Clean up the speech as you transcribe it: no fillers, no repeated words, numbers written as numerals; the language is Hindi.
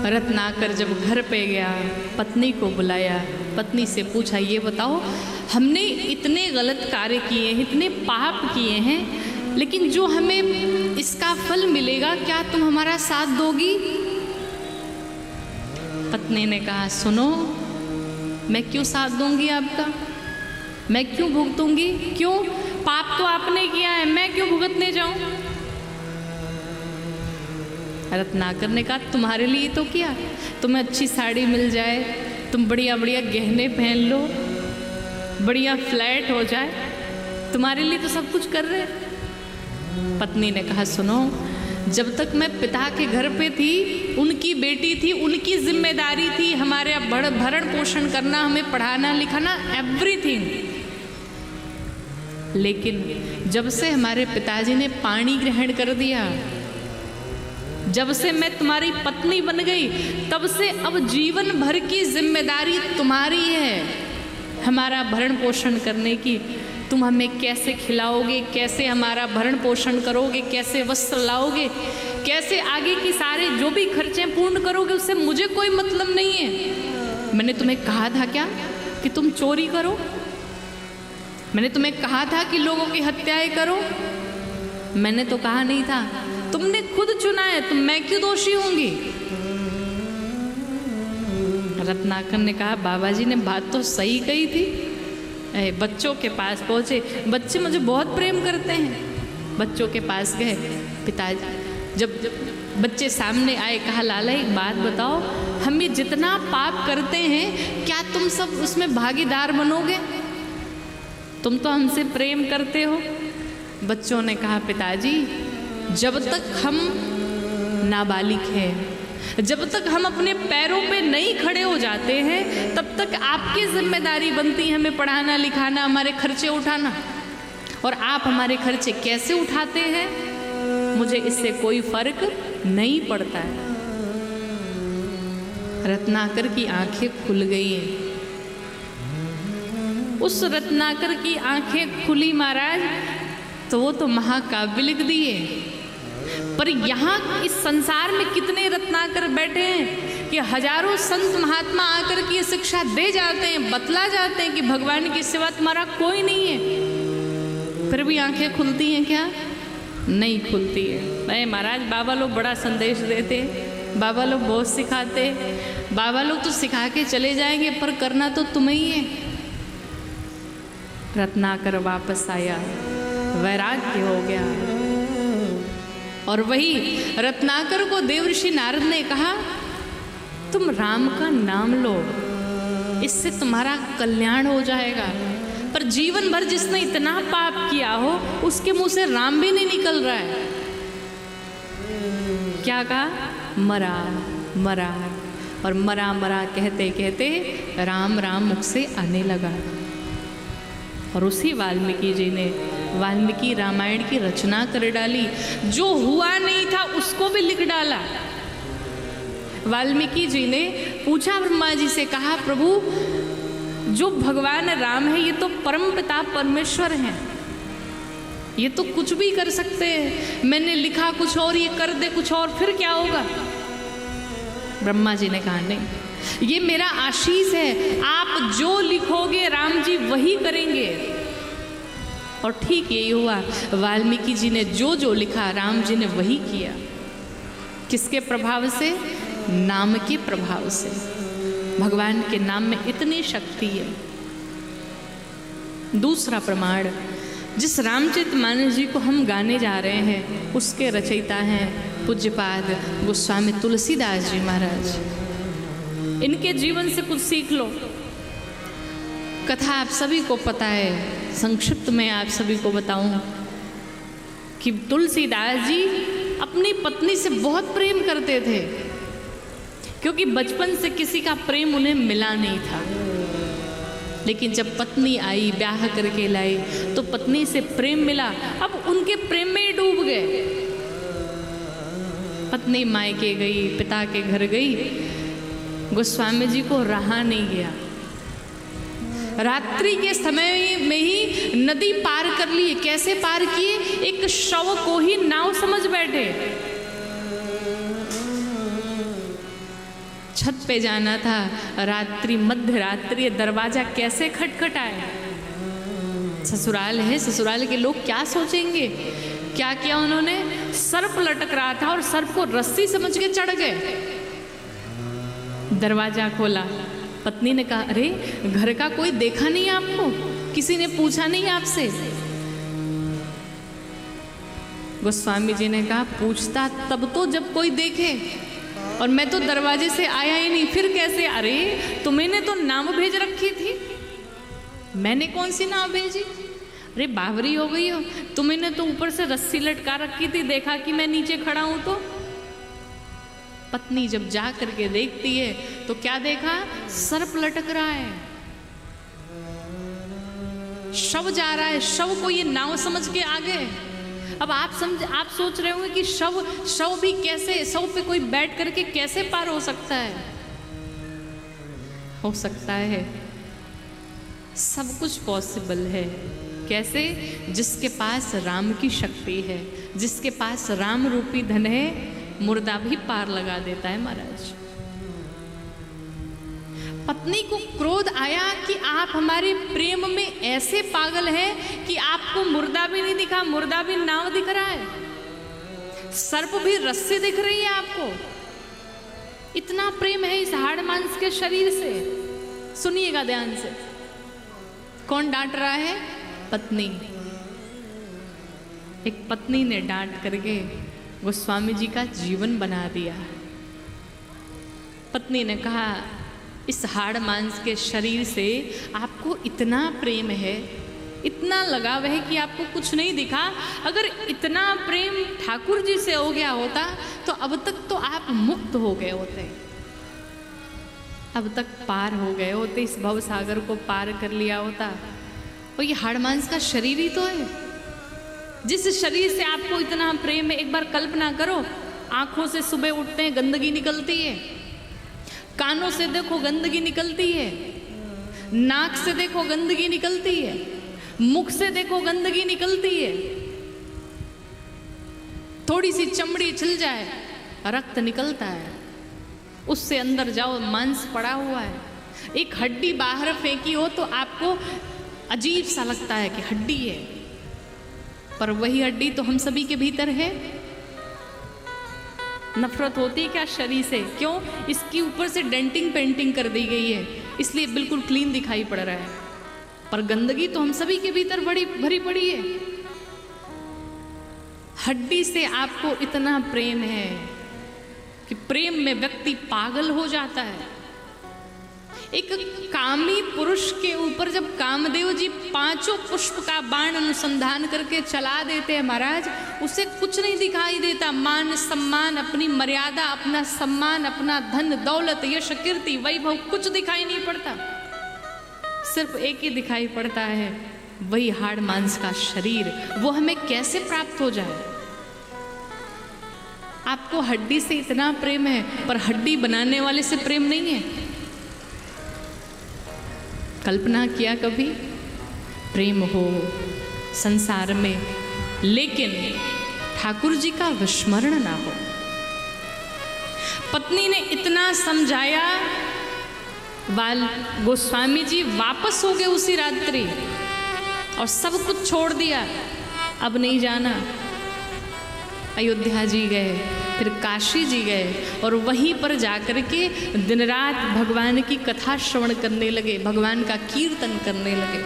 रत्नाकर जब घर पे गया, पत्नी को बुलाया, पत्नी से पूछा, ये बताओ हमने इतने गलत कार्य किए हैं, इतने पाप किए हैं, लेकिन जो हमें इसका फल मिलेगा, क्या तुम हमारा साथ दोगी? पत्नी ने कहा, सुनो, मैं क्यों साथ दूंगी आपका? मैं क्यों भुगतूंगी? क्यों? पाप तो आपने किया है, मैं क्यों भुगतने जाऊं? रत्नाकर ने कहा, तुम्हारे लिए तो किया, तुम्हें अच्छी साड़ी मिल जाए, तुम बढ़िया बढ़िया गहने पहन लो, बढ़िया फ्लैट हो जाए, तुम्हारे लिए तो सब कुछ कर रहे। पत्नी ने कहा, सुनो, जब तक मैं पिता के घर पे थी, उनकी बेटी थी, उनकी जिम्मेदारी थी हमारे भरण पोषण करना, हमें पढ़ाना लिखाना, एवरीथिंग। लेकिन जब से हमारे पिताजी ने पाणी ग्रहण कर दिया, जब से मैं तुम्हारी पत्नी बन गई, तब से अब जीवन भर की जिम्मेदारी तुम्हारी है हमारा भरण पोषण करने की। तुम हमें कैसे खिलाओगे, कैसे हमारा भरण पोषण करोगे, कैसे वस्त्र लाओगे, कैसे आगे की सारे जो भी खर्चे पूर्ण करोगे, उससे मुझे कोई मतलब नहीं है। मैंने तुम्हें कहा था क्या कि तुम चोरी करो? मैंने तुम्हें कहा था कि लोगों की हत्याएं करो? मैंने तो कहा नहीं था, तुमने खुद चुना है, तो मैं क्यों दोषी होंगी? रत्नाकर ने कहा, बाबा जी ने बात तो सही कही थी। बच्चों के पास पहुंचे, बच्चे मुझे बहुत प्रेम करते हैं। बच्चों के पास गए, पिताजी जब बच्चे सामने आए, कहा, लाला एक बात बताओ, हम ये जितना पाप करते हैं, क्या तुम सब उसमें भागीदार बनोगे? तुम तो हमसे प्रेम करते हो। बच्चों ने कहा, पिताजी जब तक हम नाबालिग हैं, जब तक हम अपने पैरों पे नहीं खड़े हो जाते हैं, तब तक आपकी जिम्मेदारी बनती है हमें पढ़ाना लिखाना, हमारे खर्चे उठाना। और आप हमारे खर्चे कैसे उठाते हैं, मुझे इससे कोई फर्क नहीं पड़ता है। रत्नाकर की आंखें खुल गई हैं। उस रत्नाकर की आंखें खुली महाराज, तो वो तो महाकाव्य लिख दिए। पर यहाँ इस संसार में कितने रत्नाकर बैठे हैं कि हजारों संत महात्मा आकर की शिक्षा दे जाते हैं, बतला जाते हैं कि भगवान की सिवा तुम्हारा कोई नहीं है, फिर भी आंखें खुलती हैं क्या? नहीं खुलती है। नहीं महाराज, बाबा लोग बड़ा संदेश देते, बाबा लोग बहुत सिखाते, बाबा लोग तो सिखा के चले जाएंगे, पर करना तो तुम्हें ही है। रत्नाकर वापस आया, वैराग्य हो गया। और वही रत्नाकर को देवर्षि नारद ने कहा, तुम राम का नाम लो, इससे तुम्हारा कल्याण हो जाएगा। पर जीवन भर जिसने इतना पाप किया हो, उसके मुंह से राम भी नहीं निकल रहा है। क्या कहा? मरा मरा। और मरा मरा कहते कहते राम राम मुख से आने लगा। और उसी वाल्मीकि जी ने वाल्मीकि रामायण की रचना कर डाली। जो हुआ नहीं था उसको भी लिख डाला। वाल्मीकि जी ने पूछा ब्रह्मा जी से, कहा, प्रभु जो भगवान राम है ये तो परम पिता परमेश्वर हैं, ये तो कुछ भी कर सकते हैं। मैंने लिखा कुछ और, ये कर दे कुछ और, फिर क्या होगा? ब्रह्मा जी ने कहा, नहीं, ये मेरा आशीष है, आप जो लिखोगे राम जी वही करेंगे। और ठीक यही हुआ। वाल्मीकि जी ने जो जो लिखा राम जी ने वही किया। किसके प्रभाव से? नाम के प्रभाव से। भगवान के नाम में इतनी शक्ति है। दूसरा प्रमाण, जिस रामचरितमानस जी को हम गाने जा रहे हैं, उसके रचयिता हैं पूज्यपाद गोस्वामी तुलसीदास जी महाराज। इनके जीवन से कुछ सीख लो। कथा आप सभी को पता है, संक्षिप्त में आप सभी को बताऊं कि तुलसीदास जी अपनी पत्नी से बहुत प्रेम करते थे, क्योंकि बचपन से किसी का प्रेम उन्हें मिला नहीं था। लेकिन जब पत्नी आई, ब्याह करके लाई, तो पत्नी से प्रेम मिला। अब उनके प्रेम में ही डूब गए। पत्नी मायके गई, पिता के घर गई, गोस्वामी जी को रहा नहीं गया। रात्रि के समय में ही नदी पार कर ली। कैसे पार किए? एक शव को ही नाव समझ बैठे। छत पे जाना था, रात्रि मध्य रात्रि दरवाजा कैसे खटखटाया। ससुराल है, ससुराल के लोग क्या सोचेंगे। क्या किया उन्होंने, सर्प लटक रहा था और सर्प को रस्सी समझ के चढ़ गए। दरवाजा खोला, पत्नी ने कहा अरे घर का कोई देखा नहीं आपको, किसी ने पूछा नहीं आपसे। गोस्वामी जी ने कहा पूछता तब तो जब कोई देखे, और मैं तो दरवाजे से आया ही नहीं, फिर कैसे। अरे तुम्हें तो नाव भेज रखी थी, मैंने कौन सी नाव भेजी। अरे बावरी हो गई हो, तुम्हें तो ऊपर से रस्सी लटका रखी थी, देखा कि मैं नीचे खड़ा हूं तो। पत्नी जब जा करके देखती है तो क्या देखा, सर्प लटक रहा है, शव जा रहा है, शव को ये नाव समझ के आ गए। अब आप सोच रहे होंगे कि शव भी कैसे, शव पे कोई बैठ करके कैसे पार हो सकता है। हो सकता है, सब कुछ पॉसिबल है। कैसे, जिसके पास राम की शक्ति है, जिसके पास राम रूपी धन है, मुर्दा भी पार लगा देता है महाराज। पत्नी को क्रोध आया कि आप हमारे प्रेम में ऐसे पागल हैं कि आपको मुर्दा भी नहीं दिखा, मुर्दा भी नाव दिख रहा है, सर्प भी रस्सी दिख रही है आपको। इतना प्रेम है इस हाड़ मांस के शरीर से। सुनिएगा ध्यान से, कौन डांट रहा है, पत्नी। एक पत्नी ने डांट करके गोस्वामी जी का जीवन बना दिया। पत्नी ने कहा इस हाड़ मांस के शरीर से आपको इतना प्रेम है, इतना लगाव है कि आपको कुछ नहीं दिखा। अगर इतना प्रेम ठाकुर जी से हो गया होता तो अब तक तो आप मुक्त हो गए होते, अब तक पार हो गए होते, इस भव सागर को पार कर लिया होता। और ये हाड़ मांस का शरीर ही तो है, जिस शरीर से आपको इतना प्रेम है। एक बार कल्पना करो, आंखों से सुबह उठते हैं गंदगी निकलती है, कानों से देखो गंदगी निकलती है, नाक से देखो गंदगी निकलती है, मुख से देखो गंदगी निकलती है, थोड़ी सी चमड़ी छिल जाए रक्त निकलता है, उससे अंदर जाओ मांस पड़ा हुआ है। एक हड्डी बाहर फेंकी हो तो आपको अजीब सा लगता है कि हड्डी है, पर वही हड्डी तो हम सभी के भीतर है। नफरत होती है क्या शरीर से, क्यों, इसकी ऊपर से डेंटिंग पेंटिंग कर दी गई है, इसलिए बिल्कुल क्लीन दिखाई पड़ रहा है, पर गंदगी तो हम सभी के भीतर बड़ी भरी पड़ी है। हड्डी से आपको इतना प्रेम है कि प्रेम में व्यक्ति पागल हो जाता है। एक कामी पुरुष के ऊपर जब कामदेव जी 5 पुष्प का बाण अनुसंधान करके चला देते हैं महाराज, उसे कुछ नहीं दिखाई देता, मान सम्मान, अपनी मर्यादा, अपना सम्मान, अपना धन दौलत, यश कीर्ति वैभव कुछ दिखाई नहीं पड़ता। सिर्फ एक ही दिखाई पड़ता है, वही हाड़ मांस का शरीर। वो हमें कैसे प्राप्त हो जाए। आपको हड्डी से इतना प्रेम है, पर हड्डी बनाने वाले से प्रेम नहीं है। कल्पना किया कभी, प्रेम हो संसार में, लेकिन ठाकुर जी का विस्मरण ना हो। पत्नी ने इतना समझाया, गोस्वामी जी वापस हो गए उसी रात्रि और सब कुछ छोड़ दिया, अब नहीं जाना। अयोध्या जी गए, फिर काशी जी गए, और वहीं पर जाकर के दिन रात भगवान की कथा श्रवण करने लगे, भगवान का कीर्तन करने लगे।